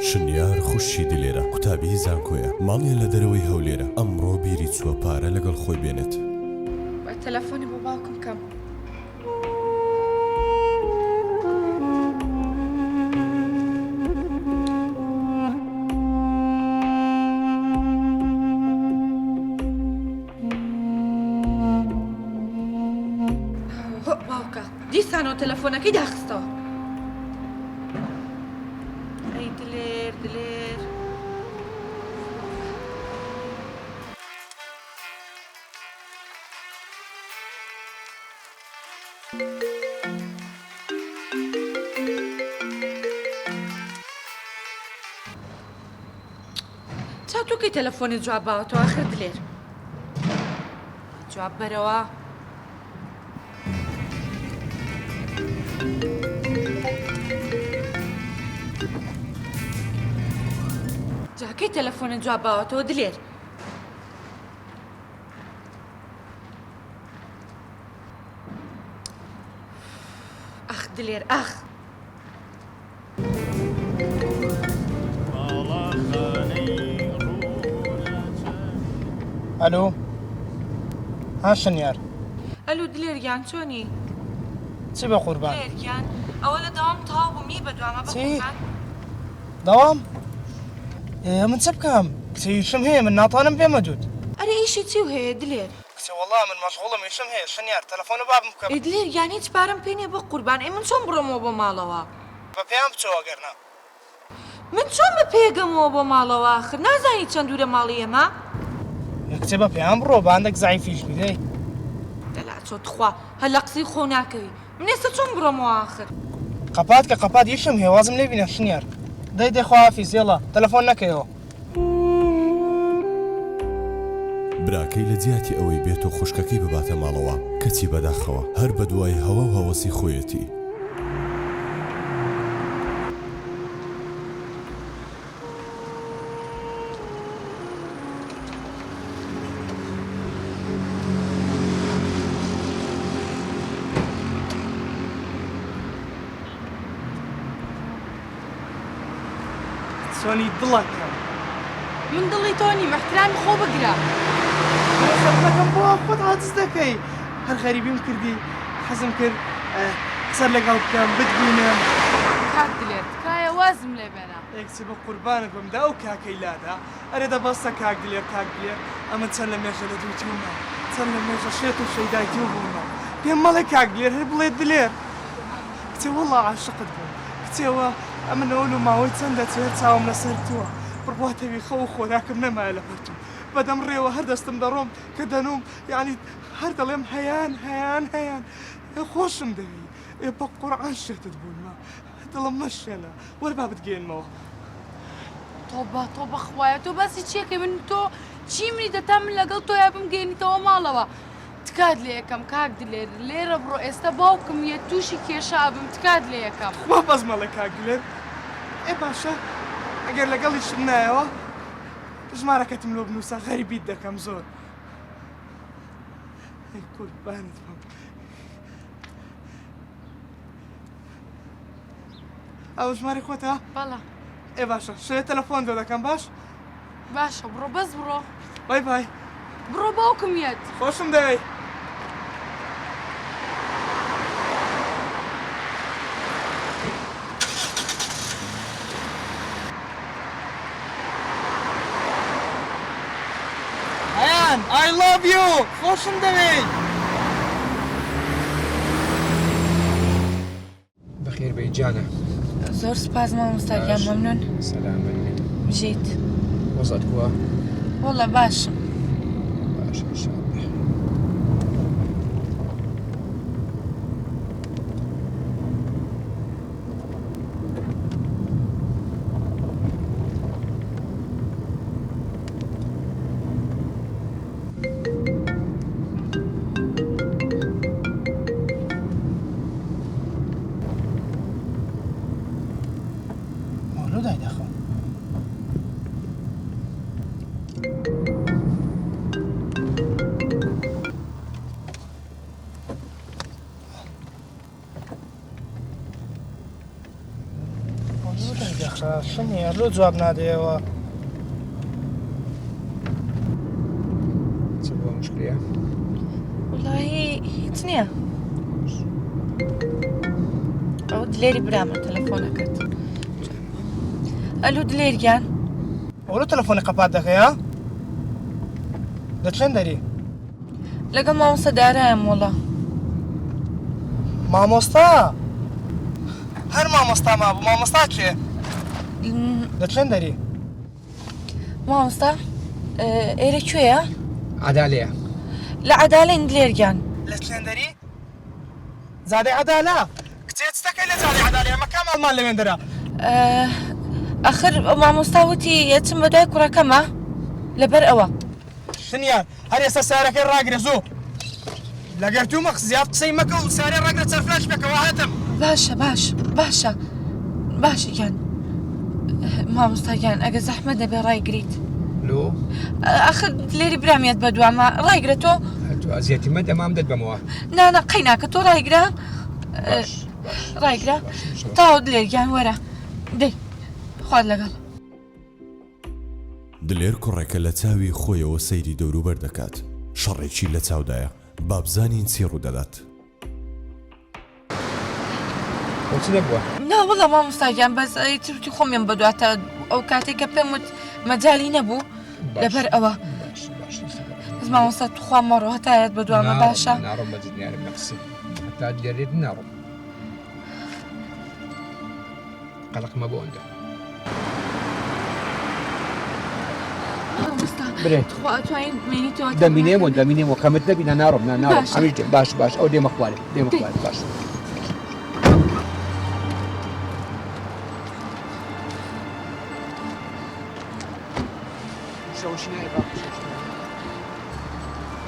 شنیار خوشی دلێرە قوتابی زانکۆیە ماڵیان لە دەرەوەی هەولێرە ئەمڕۆ بیری چووە پارە لەگەڵ خۆی بێنێت. تەلەفۆنی بۆ باوکم کەم. باوکە دیسانەوە تەلەفۆنەکەی داخستەوە. ئەی دلێر دلێر چاوتۆکەی تەلەفۆنی جواب باوەتەوە ئاخر دلێر جواب بەرەوە. جاکەی تەلەفۆنە جواب باوەتەوە دلێر. ئەخ دلێر ئەخ. ئەلۆ ها شنیار. ئەلو دلێریان چۆنی؟ چی بە قوربان؟ دلێریان ئەوە لە دەوام تاو بوومی بە دوامە بە قوربان. دەوام؟ من چ بکەم؟ کچیشم هەیە من ناتوانم بێمە دوود. ئەرە ئیشی چی و هەیە دلێر؟ کچی وەڵا من مەشغوڵم ئیشم هەیە شنیار تەلەفۆنە بابم بکەم. دلێر یان هیچ پارەم پێ نییە بە قوربان ئەی من چۆن بڕۆمەوە بۆ ماڵەوە؟ بە پێیان بچەوە گەرنا. من چۆن بە پێگەمەوە بۆ ماڵەوە آخر نازانی چەند دوورە ماڵی ئێمە؟ کچێ بە پێیان بڕۆ بەندێک زایفیش بیدەی. دەلا چۆت خوا هەر لە قسەی خۆ ناکەوی من ئێستا چۆن بڕۆمەوە آخر؟ قەپات کە قەپات ئیشم هەیە وازم لێ بینە شنیار. دەی دەی خواحافیز یێڵە تەلەفۆن نەکەیەوە. براکەی لە جیاتی ئەوەی بێت و خوشکەکەی بباتە ماڵەوە کەچی بەداخەوە هەر بە دوای هەوە و هەوەسی خۆیەتی. چۆنی دڵەکەم من دڵی تۆ نیم احترامی خۆ بگرە. خەڵەکەم بۆ خۆت حاجز دەکەی هەر غەریبیم کردی حەزم کرد قسەر لەگەڵ بکەم بتبینم. کاک دلێر تکایە وازم لێ بێنە. یەکچی بە قوربانت بمدا و کاکەی لادا ئەرێ دەبەستە کاک دلێر ئەمە چەند لە مێژە لە دووتیومە چەند لە مێژە شێت و شەیدایتی و بوومە پێم مەڵێ کاک دلێر هەر بڵێ دلێر کچێ وەڵا عاشقت بووم کچێوە ئەمە نەوەل و ماوەی چەندە چێت چاوم لەسەرتووە بڕبواتەوی خەو و خۆراکم نەمایە لە پەرتوو بەدەم ڕێوە هەر دەستم دەڕۆم کە دەنوم یعنی هەر دەڵێم هەیان هەیان هەیان خۆشم دەوی بە قورعان شێتت بوومە دڵم مەشێنە وەرە با بتگەێنمەوە. تۆ بەخوایە تۆ باسی چیەکەی من تۆ چی منی دەتا من لەگەڵ تۆ یا بمگەێنیتەوە ماڵەوە تکات لێ یەکەم کاک دلێر لێرە بڕۆ ئێستا باوکم یە تووشی کێشا بم تکات لێ یەکەم. وا بەزمەڵە کاک دلێر باشە ئەگەر لەگەڵیشم نایەوە ژمارەکەتم لۆ بنووسە غەریبیت دەکەم زۆر. قوربانت بم. ئەو ژمارە خۆتە؟ بەڵێ. باشە شوێ تەلەفۆن دۆ دەکەم باش؟ باشە بڕۆ بەس بڕۆ. بای بای. بڕۆ باوکم یەت. خۆشم دەوێ. هەیان I love you خۆشم دەوێ. بەخێر بێی جانە. زۆر سپاس مامۆستاگیان مەمنون. سەلامت بێت. بژیت. وەزعت کووە؟ وەڵا باشم. باشە ئینشاءالله. شنیە لۆ جواب نادەیەوە چ بۆ مشکلەیە؟ وڵی هیچ نییە ئەو دلێری برامە تەلەفۆنەکەت ئەلو دلێریان ئەوڵە تەلەفۆنی قەپات دەکەیە دەچێن دەری لەگەڵ مامۆستا دارایەم وڵە مامۆستا هەر مامۆستا مابوو مامۆستا کێ دەچێن دەری مامۆستا ئێرە کوێیە؟ عەدالەیە لە عەدالەین دلێریان لە چێندەری زادەی عەدالە کچێت دەکەی لە زادەی عەدالە ئەمە کام ئەڵمان لەوێندەرە ئەخر مامۆستا وتی یەچم بە دوای کوڕەکەمە لەبەر ئەوە شنیان هەر ئێستا سارەکەی ڕاگرێ زوو لەگەر تو مەخ زیاد قسەی مەکە و سارێ ڕاگرە چەرفلاش بکەوە هاتم باشە باشە گیان مامۆستا گیان ئەگە زەحمە دەبێ ڕایگریت لۆ ئەخر دلێری برامێت بە دوامە ڕایگرە تۆ تو ئەزیەتی مە دەمام دەت بەمەوە نانە قەیناکە تۆ ڕایگرە ڕایگرە تاوە دلێرگیان وەرە دەی خوارد لەگەڵ دلێر کوڕێکە لە چاوی خۆیەوە سەیری دەوروبەر دەکات شەڕێکی لە چاودایە بابزانین چی ڕوودەدات بۆچ نەبووە؟ ناوەڵە مامۆستاگیان بەس ترتی خۆمیان بەدواتە ئەو کاتێککە پێم وت مەجای نەبوو لەبەر ئەوە مامۆستا توخوا مەڕۆ هەتایەت بە دوامە باشە ناڕۆم بەجد نیارم نەقسم هەتا لێرێت ناڕۆم قەلقمە بۆ ئەوەندە برێت توانین بمێنیتەوە دەمینێم و کەمت نەبینە ناڕۆم ناڕۆم ئەمیش باش ئەو دێمە خوارێ باش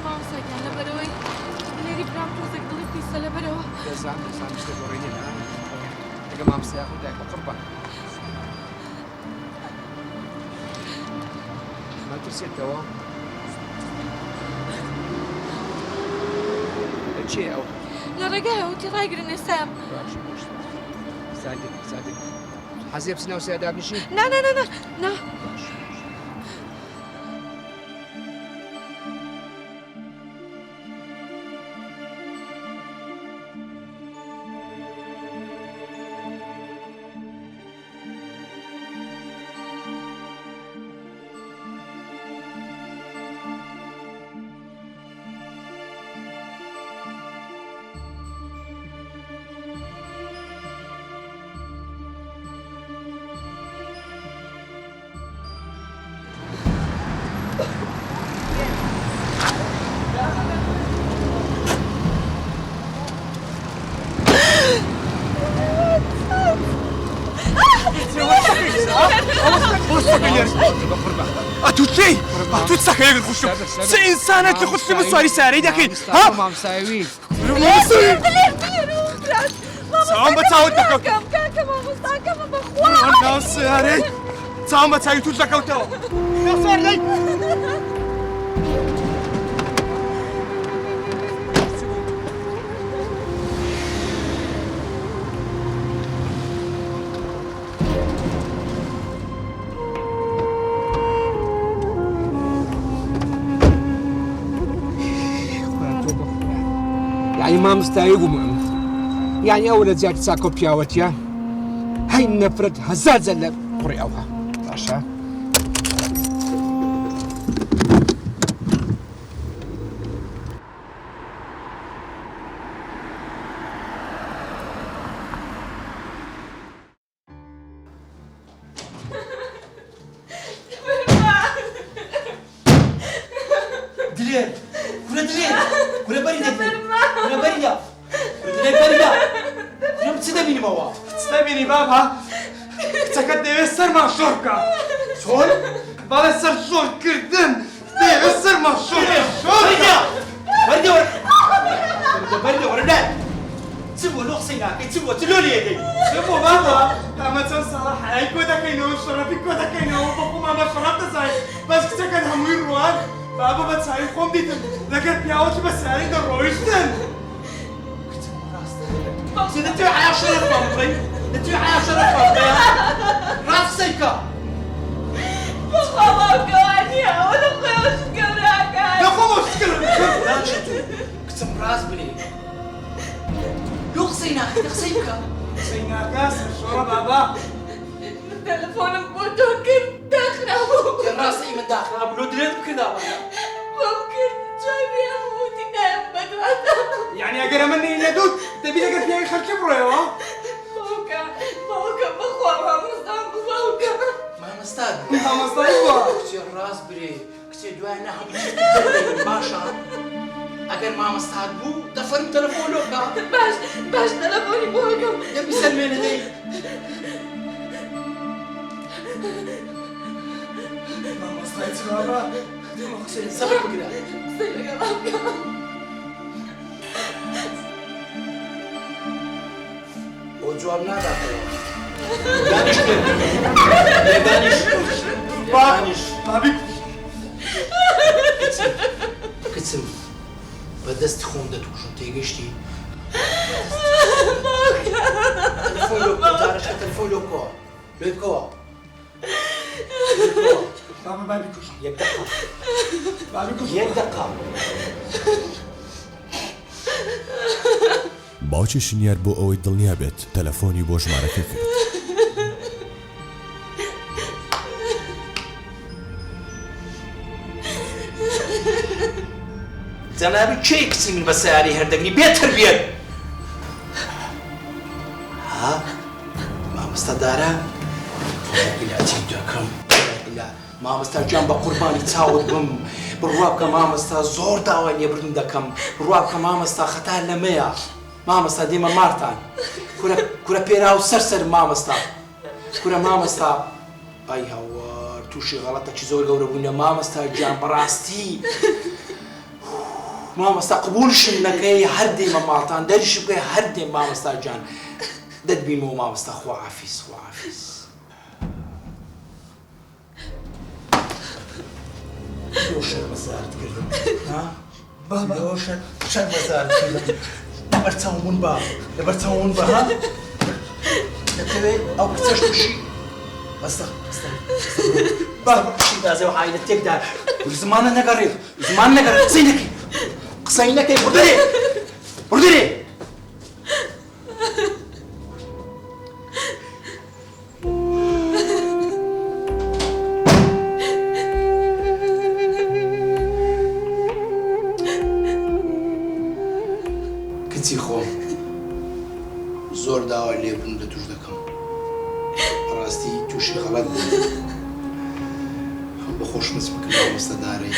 مامۆستاگیان لەبەرەوەی دلێری برام تۆزێک دڵی پیسە لەبەرەوە دەزان شتە گۆڕینە ئەگە مامۆستای خۆ دایکە قوربان ماترسێتەوە چێ ئەو لە ڕێگایە وتی ڕایگرن ئێستایم سادێک حەزێ بچنە و سێدا بنیشین نا ئەتو چی؟ ئەتو چەکەیەکت خوشت چ ئینسانێکی خوشتی من سواری سارەی دەکەیت ها؟ مامۆستاوی چاوم بە چاوت دەکەوت کاکە مامۆستاکەمە بەخوا ناو سارەی چاوم بە چاوی توش دەکەوتەوە ناو سارەی یعنی مامۆستایی بووم یعنی ئەوە لە جیاتی چاکۆ پیاوەتیە هەی نەفرەت هەزار جەر لە قوڕی ئەوها باشە دلێر کورە دلێر کورە بەریدە کورە بەریدە دلێر بەریدە کورە چ دەبینمەوە چ دەبینی بابا کچەکەت دەوێت سەرمان شۆر بکە چۆن؟ باڵێ سەر شۆرکردن دەوێت سەرمان شۆر بەریدە بەریدە بەریدە وەرە لای چ بۆ لۆ قسەی ناکەی چ بۆ چ لۆ لێدەی چ بۆ بابا ئەمە چەند ساڵە حەیای کۆ دەکەینەوە شەڕەفی کۆ دەکەینەوە بە خۆمانە شەڕەف دەزانین بەس کچەکەت هەمووی ڕوان بابا بە چاوی خۆم دیتم لەگەر پیاوەکی بە ساری دەڕۆیشتن چ دەتەوێت حیا شەرەف بام بڕی نتوی حیا شەرەفات بەیە ڕاست قسەیکە بەخوا باوکەوانیە ئەوە دەخۆیەوە شکەوراکات نەخۆمە شکرم دانیشە تو کچم ڕاست بنێ لۆ قسەی ناکە قسەی بکە قسەی ناکە سەرشۆڕە بابا تەلەفۆنم بۆ تۆ کرد داخرابوو ڕاستی من داخرابوو لۆ درێت بکرداوە بۆم کرد جای بێم وتی نایم بەدواتە یعنی ئەگەر ئەمە نەیە دوود دەبی لەگەر پیاوی خەرکی بڕۆیەوە باوکە بەخوا مامۆستام بوو باوکە مامەستاد مامۆستای بووە کچێ ڕاست برێ کچێ دوای نە هەموو شتێک دەبێت باشە ئەگەر مامەستاد بوو دەفەرم تەلەفۆن لۆ بکە باش تەلەفۆنی بۆ بکەم دەبی سەلمێنە دەی مامۆستای چ بابا حسێن سەبر بگرە قسەی لەگەڵا بکەم ئەو جواب ناداتەوە دانیش دانیش دانیش بابی کچم بەدەستی خۆم دەتووشم تێگەشتی تەلەفۆن لۆ بکە جارێکە تەلەفۆن لۆ بکەوە لێ بکەوە بابا بابی کوش یەک دەقە بابی کوش یەک دەقە باوکی شنیار بۆ ئەوەی دڵنیا بێت تەلەفۆنی بۆ ژمارەکە کرد. جەنابی کێی کچی من بە سیاری هەردەگری بێتر بێت ها مامۆستا دارە ئیلاچی دەکەم مامۆستا گیان بە قوربانی چاوت بم بڕوا بکە مامۆستا زۆر داوای لێبردن دەکەم بڕوا بکە مامۆستا خەتا لەمەیە مامۆستا دیمە مارتان کورە پێرا و سەرسەر مامۆستا کورە مامۆستا ئای هاوار تووشی غەڵەتێکی زۆر گەورە بووینە مامۆستا گیان بەڕاستی مامۆستا قبولشم نەکەی هەردێمە ماڵتان دەریش بکەی هەردێم مامۆستا گیان دەتبینمەوە مامۆستا خواحافیز خواحافیز لۆ شەر بەزارت کردم بابا لۆ شەر بەزارت کردم لەبەر چاومون بە لەبەر چاومون بە ها دەتەوێت ئەو کچەش تووشی بەستە بابا قشی دازەوە عایلە تێکدا زمانە نەگەڕێت زمان نەگەڕێت قسەی نەکەی قسەی نەکەی بڕدەرێ بڕدەرێ کچی خۆم زۆر داوای لێبوون لە توش دەکەم ڕاستی تووشی غەڵەت بوو بە خۆشمەچ بکرد مامۆستا دارەی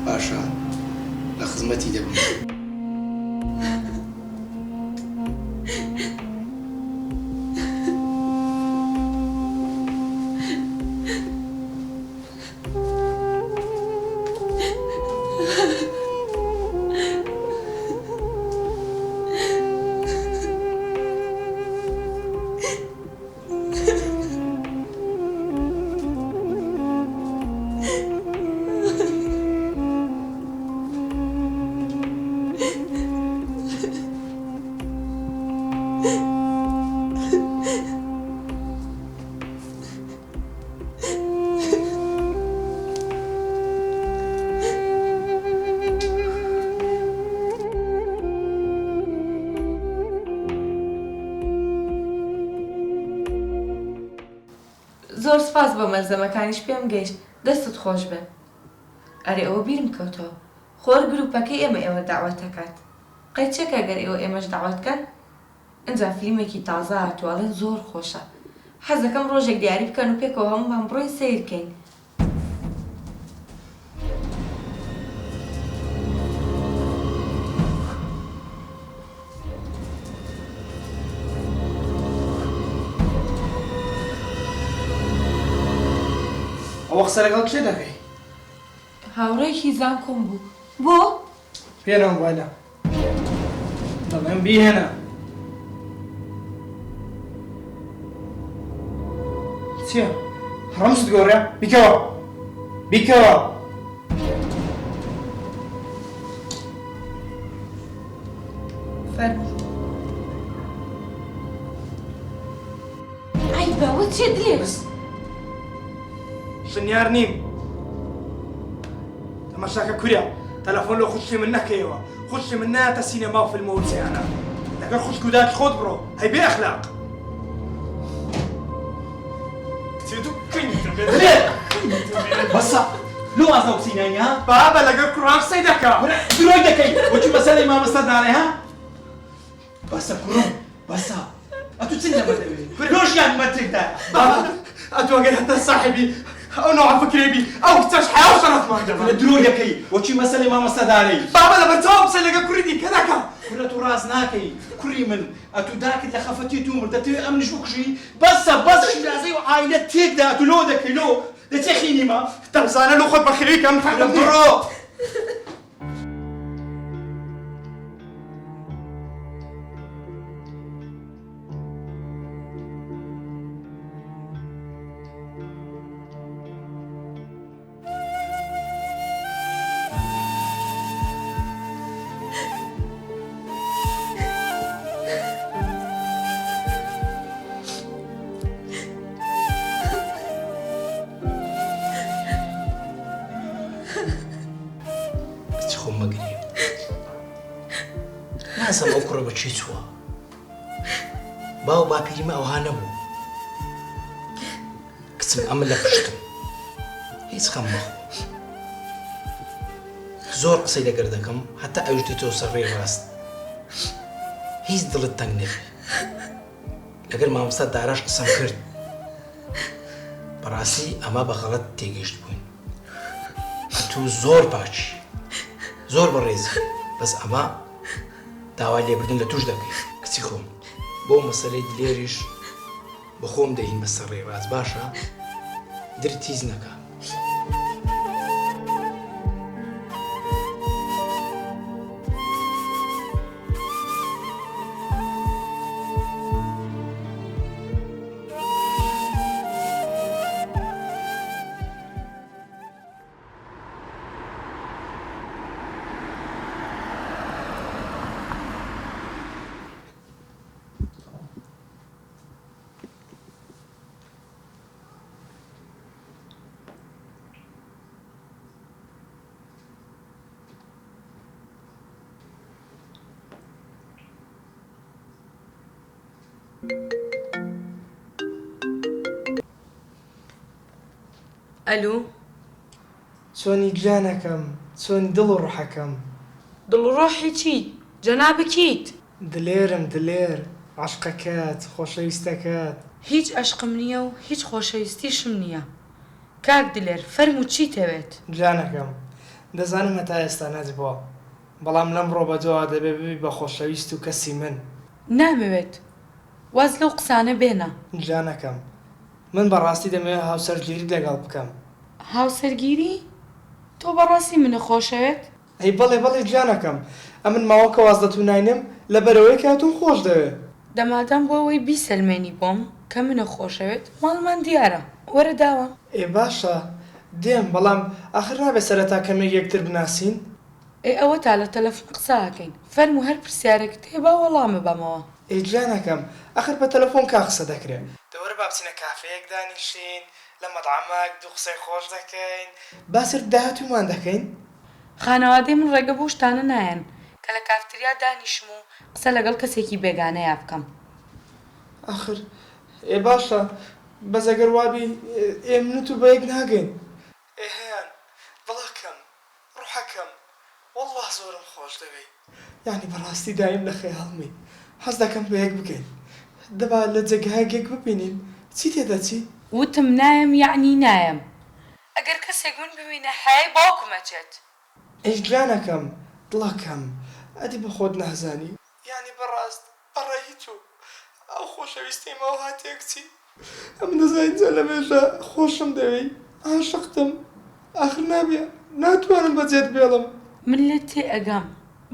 باشە لە خزمەتی دەبم زۆر سپاس بۆ مەلزەمەکانیش پێم گەیشت دەستت خۆش بێ ئەرێ ئەوە بیرم کەوتەوە خۆر گروپەکەی ئێمە ئێوە داوەتەکات قەیچێکە گەر ئێوە ئێمەش داوەتکەن ئەنجا فیلمێکی تازە هاتووەڵێن زۆر خۆشە حەز دەکەم ڕۆژێک دیاری بکەن و پێکەوە هەمومان بڕۆین سەیرکەین ئەوە قسە لەگەڵ کێ دەکەی هاوڕێکی زانکۆم بوو بۆ؟ پێنە موبایلە دەڵێم بیهێنە چییە؟ هەڕەمست گۆڕێ بیکەوە بیکەوە فەرموو باوە چێ دلێ ژنیار نیم تەماشاکە کوریا تەلەفۆن لە خوشتی من نەکەیەوە خوشتی من ناتە سینەما و فیلمە وچیانە لەگەڵ خوشک و داتی خۆت بڕۆ هەی بێ ئەخلاق بەسە لۆ ئازا و سینانی ها بابە لەگەڵ کوڕان قسەی دەکا درۆی دەکەی وەچی مەسەلەی مامۆستا دانێ ها بەسە کوڕم بەسە ئەتو چی لەمە دەوێت لۆژیان مەتێکدا بابا ئەتو ئەگەر هەتا صاحبی ئەو نوع فکرێبی ئەو کچەش حیا و شەرەفمان دەبا لە درۆی دەکەی وەچی مەسەلەی مامۆستا دانەی بابا لەبەر چاوە قسەی لەگەڵ کوڕی دیکە دەکا كلها تراث ناكي كري من اتو داك اللي خفتي تومر دتي امن شوكشي بس شلازي وعائله تيك دا تلو دك لو دتخيني ما تمزانە لە خۆت بەخێوی کەم برو خۆم مەگرێ نازەم ئەو کوڕە بەچی چووە باو باپیریمە ئەوها نەبوو کچم ئەمە لە پشتم هیچ خەم مەخۆ زۆر قسەی لەگەر دەکەم هەتا ئەوش دێتەوە سەر ڕێ ڕاست هیچ دڵت تەنگ نەبێ لەگەر مامۆستا داراش قسەم کرد بەڕاستی ئەمە بەغەڵەت تێگەیشت بووین ئەتوو زۆر پاچی زۆر بەڕێزی بەس ئەمە داوای لێبردن لە توش دەکەی کچی خۆم بۆ مەسەلەی دلێریش بە خۆم دەهین بەسەر ڕێباز باشە دری تیز نەکە ئەلو چۆنی گیانەکەم چۆنی دڵ و ڕوحەکەم دڵ و ڕۆحی چیت جەنابکیت دلێرم دلێر عەشقەکەت خۆشەویستەکەت هیچ عەشقم نییە و هیچ خۆشەویستیشم نییە کاک دلێر فەرموو چیتەوێت گیانەکەم دەزانم هەتا ئێستا نەجبووە بەڵام لەم ڕۆ بەجۆوا دەبێ ببی بە خۆشەویست و کەسی من نامەوێت واز لەو قسانە بێنە گیانەکەم من بەڕاستی دەمەوێت هاوسەرگیری لەگەڵ بکەم هاوسەرگیری تۆ بەڕاستی منە خۆشەوێت ئەی بەڵێ بەڵێ گیانەکەم ئەمن ماوەکە واز دەتوناینم لەبەرەوەی کە هاتوون خۆش دەوێت دەمادەم بۆ ئەوەی بیسەلمێنی بۆم کە منە خۆشەوێت ماڵمان دیارە وەرە داوە ئێ باشە دێم بەڵام ئاخر نابێ سەرەتا کەمێک یەکتر بناسین ئەوە تا لە تەلەفۆن قساکەین فەرموو هەر پرسیارێکت هێبا وەڵامە بەمەوە ئەی گیانەکەم ئاخر بە تەلەفۆن کا قسە دەکرێت دەوەرە با بچینە کافەیەک دانیشین لە مەطعەمەک دوو قسەی خۆش دەکەین باسر داهاتوومان دەکەین خانەوادەی من ڕێگە بۆ شتانە نایەن کە لە کافتریا دانیشم و قسە لەگەڵ کەسێکی بێگانەیە بکەم آخر ئێ باشە بەزەگەر وابی ئێمنت و بە یەک ناگەین ئێهیان بڵاکەم ڕوحەکەم وەڵڵا زۆرم خۆش دەوێت یعنی بەڕاستی دایم لە خەیاڵمی حەز دەکەم بە یەک بکەین دەبا لە جێگایەک یەک ببینین چی تێدا چی وتم نایم یعنی نایم ئەگەر کەسێک من ببینە حەیە باوکمەچێت ئەی گیانەکەم دڵەکەم ئەدی بە خۆت نازانی یعنی بەڕاست بەڕێ هیچوو ئەو خۆشەویستیمەوە هاتێک چی ئەم دەزانین جا لە مێژە خۆشم دەوێی عاشقتم ئاخر نابێ ناتوانم بەجێت بێڵم من لێ تێ ئەگەم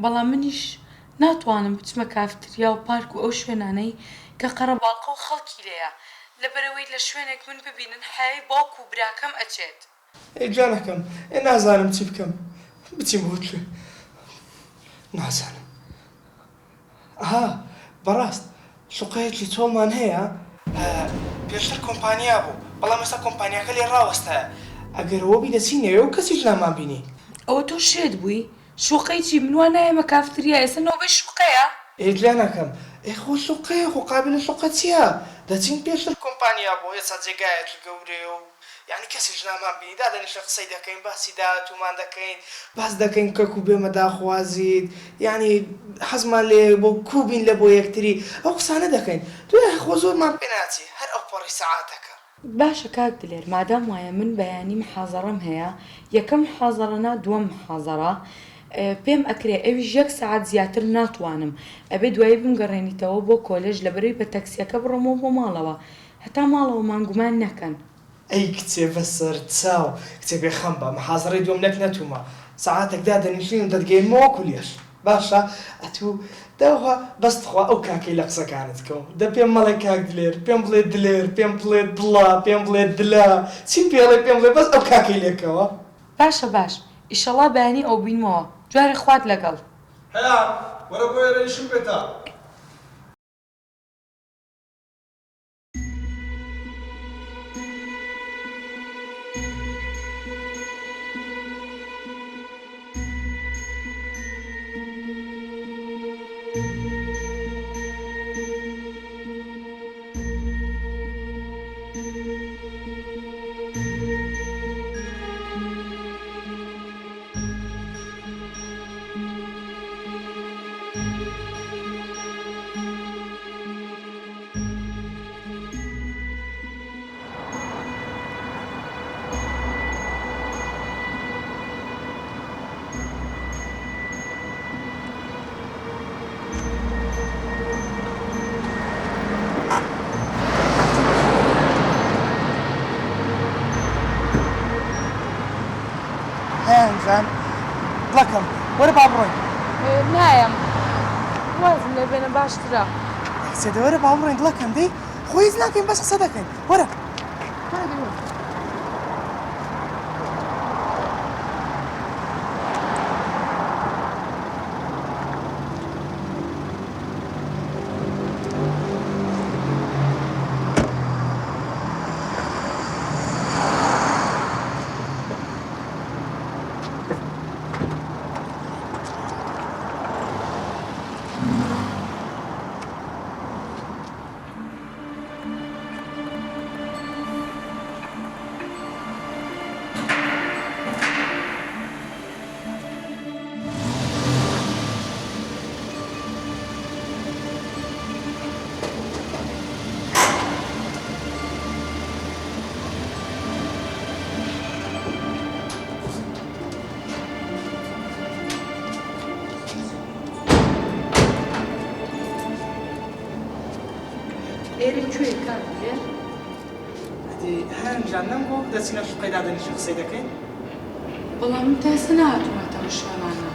بەڵام منیش ناتوانم بچمە کافتریا و پارک و ئەو شوێنانەی کە قەرەباڵقە و خەڵکی لێیە لەبەرەوەی لە شوێنێک من ببینن حەیە باوک و براکەم ئەچێت ئەی گیانەکەم ئێ نازانم چی بکەم بچیم بۆ کوێ نازانم ئاها بەڕاست شوقەیەکی چۆڵمان هەیە پێشتر کۆمپانیا بوو بەڵام ئێستا کۆمپانیاکە لێ ڕاوەستایە ئەگەرەوە بی دەچینەوە و کەسیش نامان بینی ئەوە تۆ شێت بووی شوقەی چی منوان نایەمە کافتریا ئێستا نۆبەی شوقەیە ئێجلا نەکەم خۆ شوقەیە خۆ قابلە شوقە چییە دەچین پێشتر کۆمپانیا بۆ ئێستا جێگایەکی گەورەیە و یعنی کەسیش نامان بینی دادەنیشە قسەی دەکەین باسی داهاتوومان دەکەین باس دەکەین کەک و بێمە داخوازیت یعنی حەزمان لێ بۆ کوبین لە بۆ یەکتری ئەو قسانە دەکەین دوای خۆ زۆرمان پێ ناچی هەر ئەو پەڕی سەعاتەکە باشە کاک دلێر مادام وایە من بەیانی محازەڕەم هەیە یەکەم محازەڕەنا دووەم محازەڕە پێم ئەکرێ ئەویش 1 ساعت زیاتر ناتوانم ئەبێ دوایی بمگەڕێنیتەوە بۆ کۆلێژ لەبەرەوەی بە تەکسیەکە بڕۆمەوە بۆ ماڵەوە هەتا ماڵەوە مانگومان نەکەن ئەی کچێ بەسەر چاو کچێ بێخەم بە محازەڕی دوم لەک نەتومە سەعاتێکدا دەنیشین و دەتگەینەوە کولێش باشە ئەتوو داوها بەستخوا ئەو کاکەی لە قسەکانت کەوم دە پێم مەڵێ کاک دلێر پێم بڵێ دلێر پێم بڵێ دڵا پێم بڵێ دلا چی پێڵێ پێم بڵێ بەس ئەو کاکەی لێکەوە باشە باش ئیشەڵا بەیانی ئەو بینمەوە جواری خوات لەگەڵ هەیە وەرە بۆ ێرەیشم بێتە هەیانجان بڵەکەم وەرە با بڕۆین نایم وازم لێ بێنە باشترە سێدەوەرە با بڕۆین دڵەکەم دەی خۆی هیچ ناکەین بەس قسە دەکەین وەرە ئێرە کوێ کاک دلێر هەیانجان نەمگۆ دەچینە شوقەی دادەنیشە قسەی دەکەین بەڵام من تاسە نهاتومەتەوە شوێنانە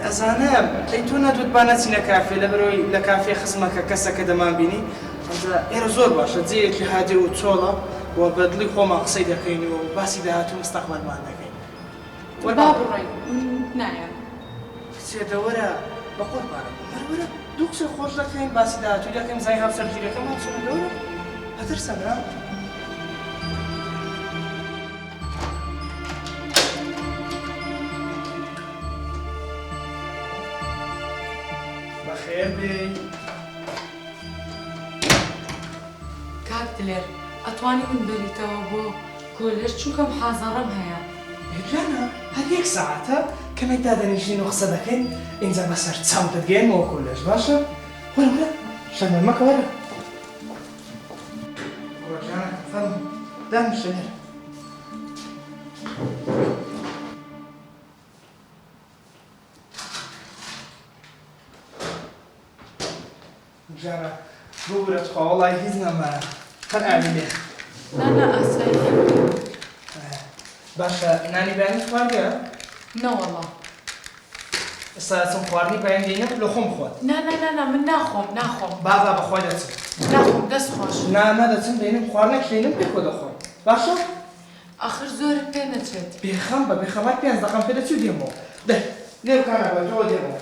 ئەزانە ئەی تۆ نەدوت با نەچینە کافێ لەبەرەوەی لە کافێ خزمەکە کەسەکە دەمان بینی ئێرە زۆر باشە جێیەکی هادێ و چۆڵە بۆ بەدڵی خۆمان قسەی دەکەین و باسی داهاتوو مستەقبەلمان دەکەین با بڕۆین نایم کچێتەوەرە بە قوربانە وەرە دوو قسەی خۆش دەکەین باسی داهاتوو دەکەین زای هاوسەرگیرەکەمان چۆنەوە هەترسەنە بەخێر بێ کاک دلێر ئەتوانی من بەریتەوە بۆ کۆلێژ چونکە محازەڕەم هەیە هێجانە هەر 1 ساعتە کەمێک دادەنیشین و قسە دەکەین اینجا بەسەر چاو دەتگەێنەوە کۆلێژ باشە وەرە شەرمە مەکە وەرە ڕۆژانە فەرم دانیشە لێرە جارە ببورەت خوا وەڵای هیچ نەمایە هەر ئاوی لێ نا ئاسایی باشە نانی بەیانی خواردە نەوەڵا ئێستا چەند خواردنی بەیان دێنە لە خۆم بخۆت نا من ناخۆم بابا بەخۆی دەچم ناخۆم دەست خۆش نا دەچم دێنم خواردنێک لێنم پێ خۆ دەخۆم باشە ئاخر زۆرت پێ نەچێت بێخەم بە بێخەمات 5 دقەم پێ دەچوو دێمەوە دە لێ بکارە بەجۆ دێمەوە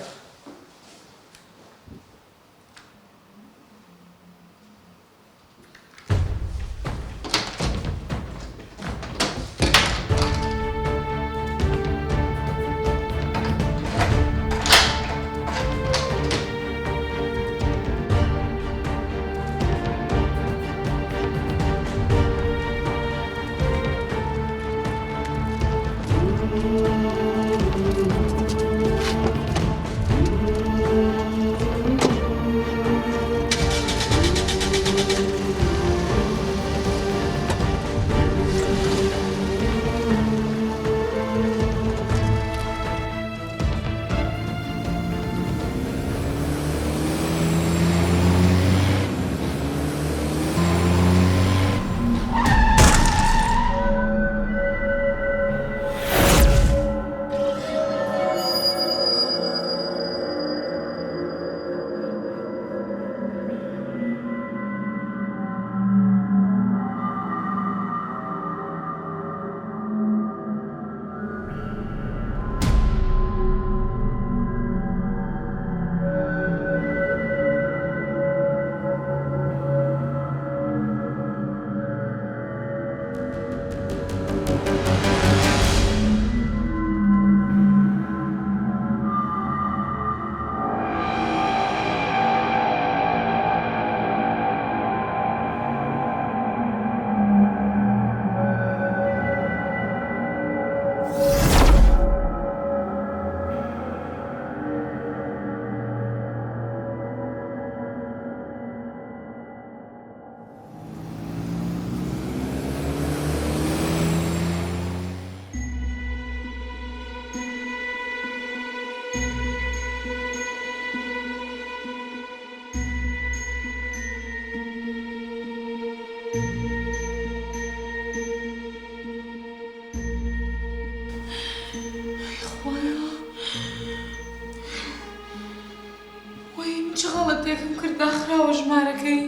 غەڵەتێکم کرد داخراوە ژمارەکەی.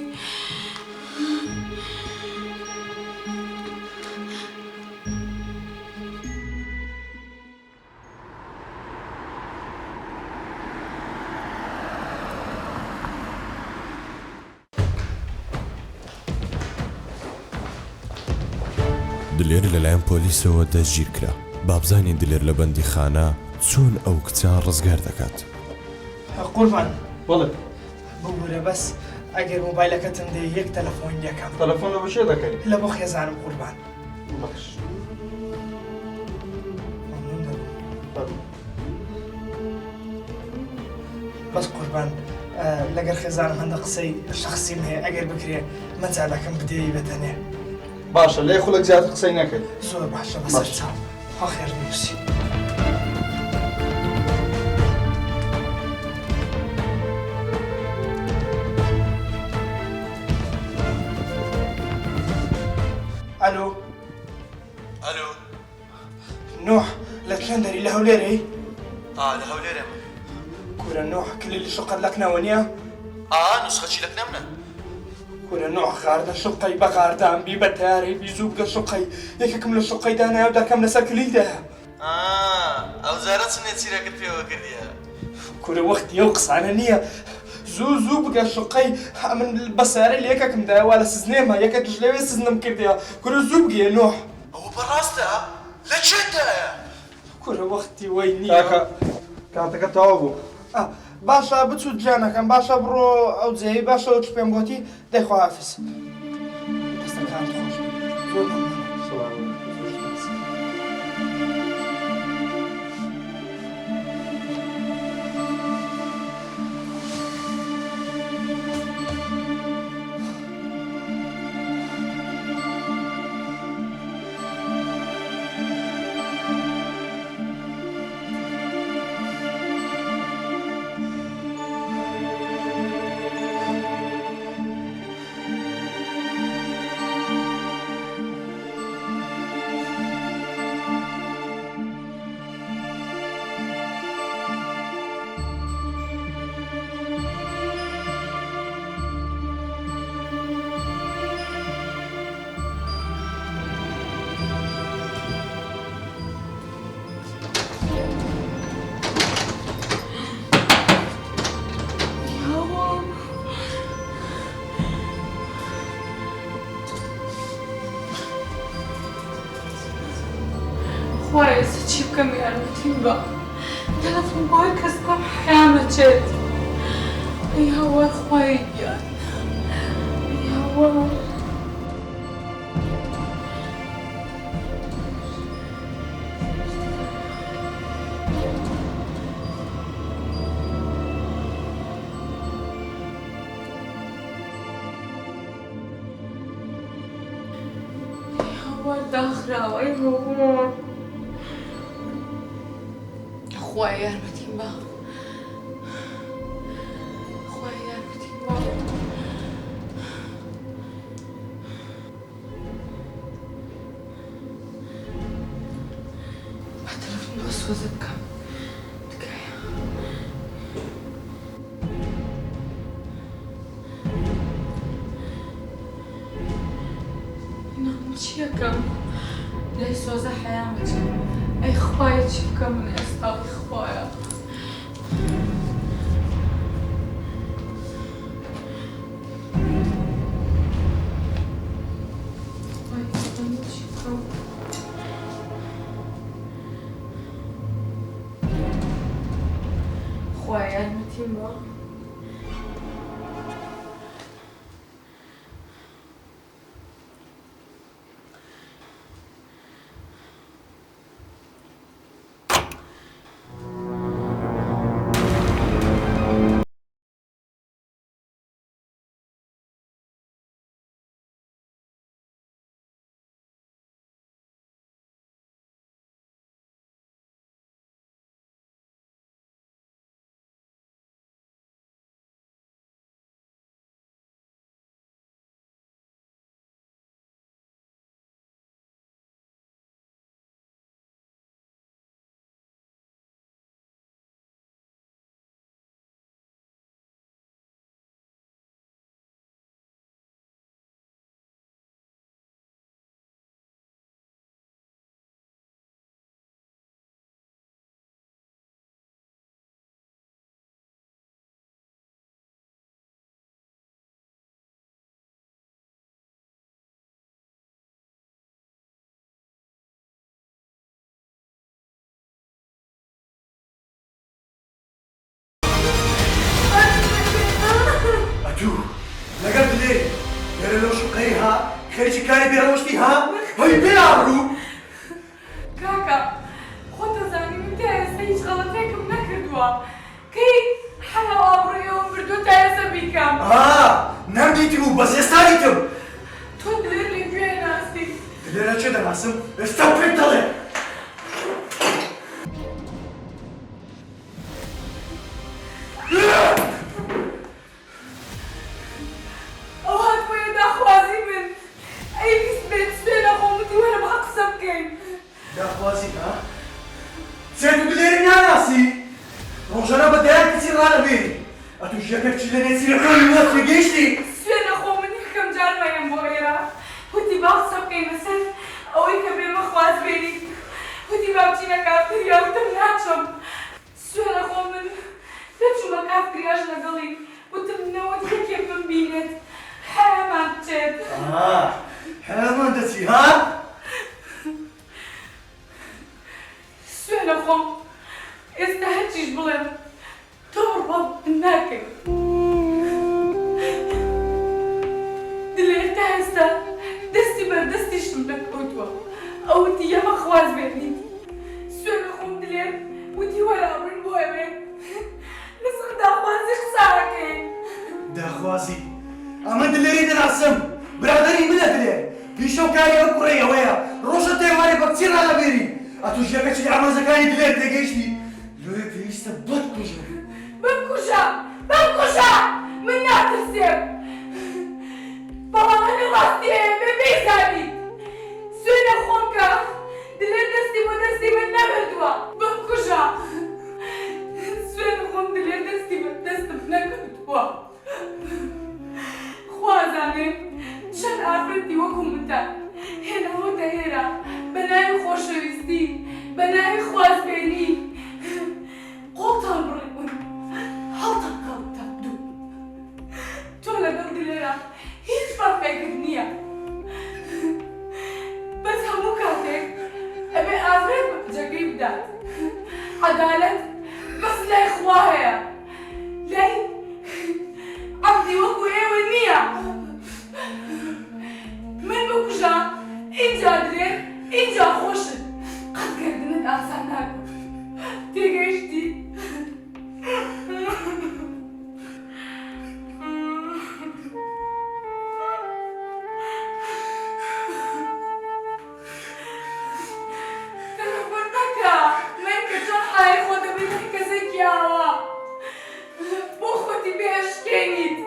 دلێر لەلایەن پۆلیسەوە دەستگیر کرا. بابزانین دلێر لە بەندیخانە چۆن ئەو کچە ڕزگار دەکات. قوربان بەڵێ ببوورە بەس ئەگەر مۆبایلەکەتم دێ یەک تەلەفۆن یەکەم تەلەفۆن لە بەشێ دەکەیت لە بۆ خێزانم قوربان. باش مەمنون دەبم. بەس قوربان لەگەر خێزانم هەندە قسەی شخصیم هەیە ئەگەر بکرێ من جادەکەم بدێی بەتەنێ. باشە لێ خولەک زیاتر قسەی نەکەیت. زۆر باشە بەسەر چاو خوا خێر بنووسی. ئەلۆ ئەلو نوح لە چەندەری لە هەولێرەی؟ لە هەولێرە کورە نوح کلیلی شقت لەکنەوە نییە؟ نوسخەچی لەک نەمنە کورە نوح غاردە شقەی بە غاردان بی بە تارەی بیزوو بگە شقەی یەکێکم لە شقەی دانایە و دەکەم لەسەر کلیلدایە. ئەو زارە چنێ چیرەکەت پێوە کردیە کورە وەختی ئەو قسانە نییە. زوو بگە شقەی من بەسارە لە یەکەکمدایە وا لە سزنێمە یەکە توش لەوێ سزنم کردەیە. کورە زوو بگێ نوح. ئەوە بەڕاستە لە چێتایە کورە وەختی وەی نییە. کاکە کاتەکە تەواو بوو. باشە بچوو جانەکەم باشە بڕۆ ئەو جێی باشە چ پێم گوتی دەیخوا حافز. دەستەکان خۆش زۆر مەمنون. خوایە چی بکەم یارمەتیم بە تەلەفۆن بۆ هەر کەس بکەم حەیامەچێت. ئەی هاوار خوای گیان ئەی هاوار. هاوار داخراوە ئەی هاوار. خوای یارمەتیم بە خوای یارمەتیم بە. بە تەلەفۆن بۆ سۆزە بکەم تکایە. نام چیەکەم لای سۆزە حەیامەچێت. ئەی خوایە چی بکەم من ئێستا ئەی خوایە. خوای یارمەتیم بە. لێ لێرە لەو شوقەی ها خەریکی کاری بێڕەوشتی ها هەی بێڕوو کاکە خۆ دەزانی من تا ئێستا هیچ غەڵەتێکم نەکردووە کەی حەڵەوە ئابڕۆیەوە بردووە تا ئێستا بیکەم نەمدیتم و بەس ئێستا دیتم تۆ دلێر لێ گوێ ناستی لێرە چێ دەناسم ئێستا پێت دەڵێ ئەو هاتبۆیە داخوازی من ئەی بیست بێت سوێنە خۆمتی وەرە بە قسە بکەین داخوازی ها چێت و دلێری ناناسی ڕۆژانە بە دەیان کچی ڕانەبێری ئەتوش یەکەر چی لە نێچیرەکانی وەت پێگەیشتی سوێنە خۆ من یەکەم جار مەیەم بۆ ئێرە وتی با قسە بکەین لەسەر ئەوەی کە بێمە خواز بێنی وتی با بچینە کافتریا وتم ناچۆم سوێنە خۆ من دەچوومە کافتریاش لەگەڵی وتم نەوەت یەکێ بمبینێت حەمان بچێت حەمان دەچی ها سوێنە خۆم ئێستا هەرچیش بڵێم تۆ ڕۆ ناکەی دلێر تا ئێستا دەستی بەردەستیشم نەکەوتووە ئەوتی ئەمە خواز بێنیت سوێنە خۆم دلێر وتی وەرە ئەبرن بۆ ئەوێ لەسەر داخوازی قساکەین داخوازی ئەمە دلێری دەناسم برادەری منە دلێر پیشە و کاری ئەو کوڕەی ئەوەیە ڕۆژە تێوارێ بە کچی ڕانەبێری ئەتوش یەکەچی ئامۆزەکانی دلێر تێگەیشتی لێرە پێویستە بەتکوژە بمکوژە من ناترسێم بەڵام هەنە ڕاستیە بێ بێزانیت سوێنە خۆم کە دلێر دەستی بۆ دەستی من نەبردووە بمکوژە سوێنە خۆم دلێر دەستی بە دەستم نەکردووە خوازانێ چەند ئافرەتی وەکو منتان هێنەوەتە ئێرە بە ناوی خۆشەویستی بە ناوی خوازبێنی قۆڵتان بڕێبوون هەڵتان کەڵتان دوو تۆ لەگەڵ دلێرە هیچ فەرقێکت نییە بەس هەموو کاتێک ئەبێ ئافرەت بە جەگەی بدات عەدالەت بەس لای خوا هەیە لای عەبدی وەکو ئێوە نییە من بکوژە اینجا دلێر اینجا خۆشت قەتکردنت ئاسان ناکەم تێگەیشتی تەلەفۆن مەکە من کە چۆن حاڵی خۆ دەبێت کەسێکی ئاوا بۆ خۆتی بێشکێنیت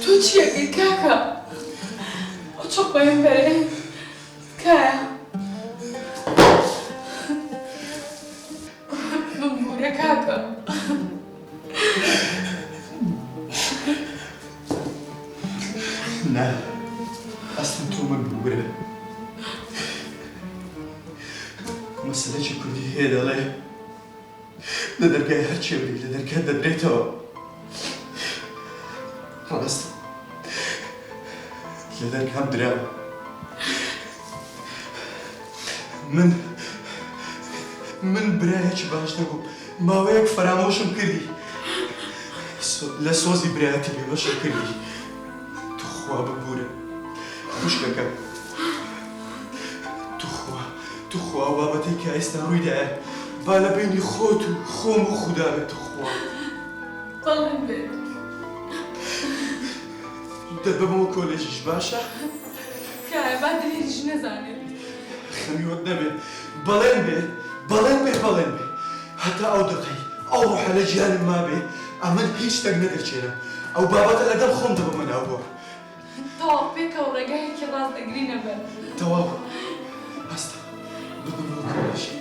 تۆ چیەکەی کاکە ئەو چۆقۆیەم بەرێ کایە بمبورە کاکە نه ئەسڵ تۆ مەبوورە مەسەلەی کوردی هەیە دەڵێ لە دەرگای هەرچێ بری لە دەرگات دەدرێتەوە ڕاست لە دەرگام دراوە من برایەکی باش نەبوو ماوەیەک فەرامۆشم کردی لە سۆزی برایەتی بێبەشم کردی توخوا ببوورە خوشکەکەم توخوا بابەتێک کە ئێستا ڕوویدایە با لە بینی خۆت و خۆم و خودا بێت توخوا بەڵێن بێت دەبەمەوە کۆلێژیش باشە؟ کایە با دلێریش نەزانێت خەمیوەت نەبێت بەڵێن بێ هەتا ئەو دقەی ئەو ڕۆحە لە گیانم مابێ ئەمن هیچ شتێک نەدەرچێنم ئەو بابەتە لەگەڵ خۆم دەبەمە ناوبووە تەواو پێکەوە ڕێگایەکی ڕاست ئەگرینە بەر تەواو هەستا ببەمەوە کۆلێژی